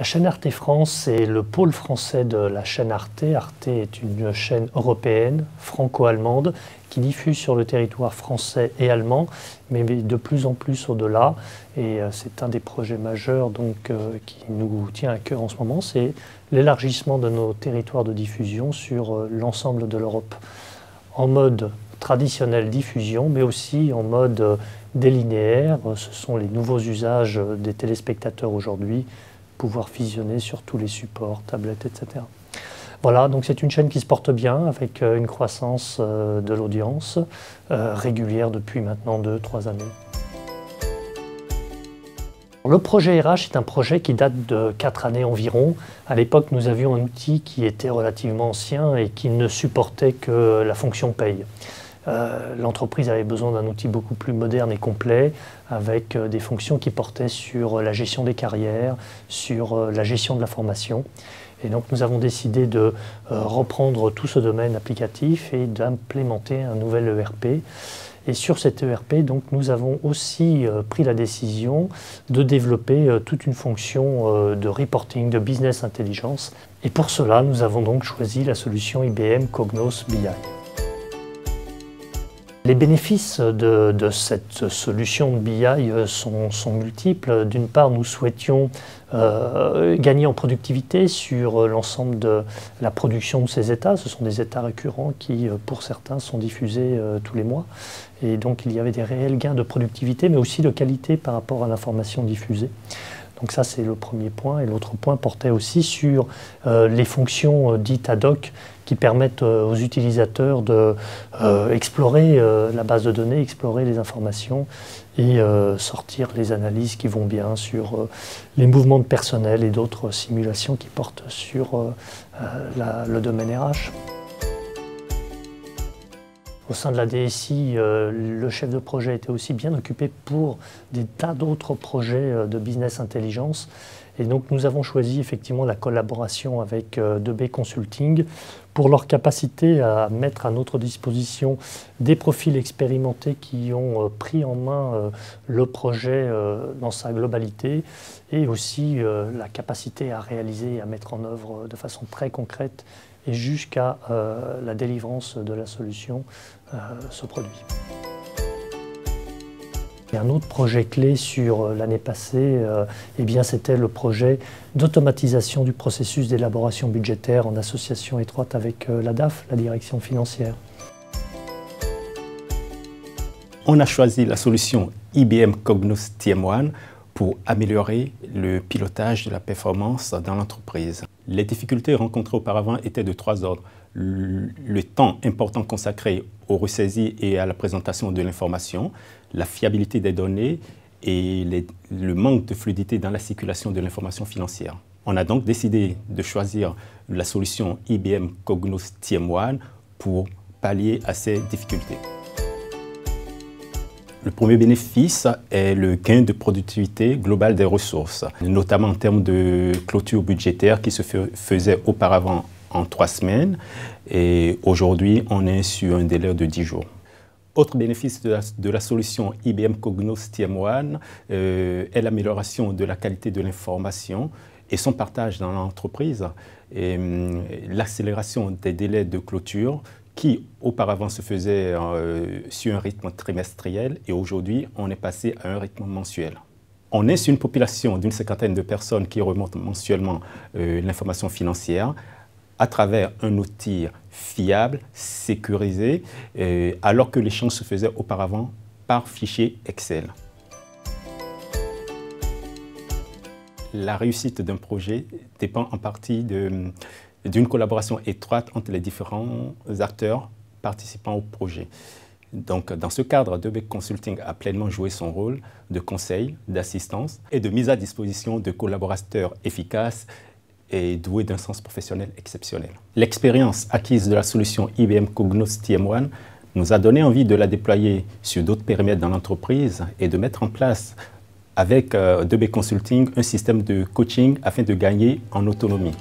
La chaîne Arte France, c'est le pôle français de la chaîne Arte. Arte est une chaîne européenne, franco-allemande, qui diffuse sur le territoire français et allemand, mais de plus en plus au-delà. Et c'est un des projets majeurs qui nous tient à cœur en ce moment, c'est l'élargissement de nos territoires de diffusion sur l'ensemble de l'Europe. En mode traditionnel diffusion, mais aussi en mode délinéaire. Ce sont les nouveaux usages des téléspectateurs aujourd'hui, pouvoir visionner sur tous les supports, tablettes, etc. Voilà, donc c'est une chaîne qui se porte bien, avec une croissance de l'audience régulière depuis maintenant 2-3 années. Le projet RH est un projet qui date de 4 années environ. À l'époque, nous avions un outil qui était relativement ancien et qui ne supportait que la fonction paye. L'entreprise avait besoin d'un outil beaucoup plus moderne et complet, avec des fonctions qui portaient sur la gestion des carrières, sur la gestion de la formation. Et donc nous avons décidé de reprendre tout ce domaine applicatif et d'implémenter un nouvel ERP. Et sur cet ERP, donc, nous avons aussi pris la décision de développer toute une fonction de reporting, de business intelligence. Et pour cela, nous avons donc choisi la solution IBM Cognos BI. Les bénéfices de cette solution de BI sont multiples. D'une part, nous souhaitions gagner en productivité sur l'ensemble de la production de ces états. Ce sont des états récurrents qui, pour certains, sont diffusés tous les mois. Et donc, il y avait des réels gains de productivité, mais aussi de qualité par rapport à l'information diffusée. Donc ça, c'est le premier point. Et l'autre point portait aussi sur les fonctions dites ad hoc qui permettent aux utilisateurs d'explorer la base de données, explorer les informations et sortir les analyses qui vont bien sur les mouvements de personnel et d'autres simulations qui portent sur le domaine RH. Au sein de la DSI, le chef de projet était aussi bien occupé pour des tas d'autres projets de business intelligence. Et donc nous avons choisi effectivement la collaboration avec 2B Consulting pour leur capacité à mettre à notre disposition des profils expérimentés qui ont pris en main le projet dans sa globalité et aussi la capacité à réaliser et à mettre en œuvre de façon très concrète et jusqu'à la délivrance de la solution ce produit. Et un autre projet clé sur l'année passée, c'était le projet d'automatisation du processus d'élaboration budgétaire en association étroite avec la DAF, la direction financière. On a choisi la solution IBM Cognos TM1 pour améliorer le pilotage de la performance dans l'entreprise. Les difficultés rencontrées auparavant étaient de 3 ordres. Le temps important consacré aux ressaisies et à la présentation de l'information, la fiabilité des données et le manque de fluidité dans la circulation de l'information financière. On a donc décidé de choisir la solution IBM Cognos TM1 pour pallier à ces difficultés. Le premier bénéfice est le gain de productivité globale des ressources, notamment en termes de clôture budgétaire qui se faisait auparavant en 3 semaines et aujourd'hui on est sur un délai de 10 jours. Autre bénéfice de la solution IBM Cognos TM1 est l'amélioration de la qualité de l'information et son partage dans l'entreprise, l'accélération des délais de clôture qui auparavant se faisait sur un rythme trimestriel et aujourd'hui on est passé à un rythme mensuel. On est sur une population d'une 50aine de personnes qui remontent mensuellement l'information financière à travers un outil fiable, sécurisé, alors que l'échange se faisait auparavant par fichier Excel. La réussite d'un projet dépend en partie d'une collaboration étroite entre les différents acteurs participant au projet. Donc, dans ce cadre, 2B Consulting a pleinement joué son rôle de conseil, d'assistance et de mise à disposition de collaborateurs efficaces et doués d'un sens professionnel exceptionnel. L'expérience acquise de la solution IBM Cognos TM1 nous a donné envie de la déployer sur d'autres périmètres dans l'entreprise et de mettre en place avec 2B Consulting un système de coaching afin de gagner en autonomie.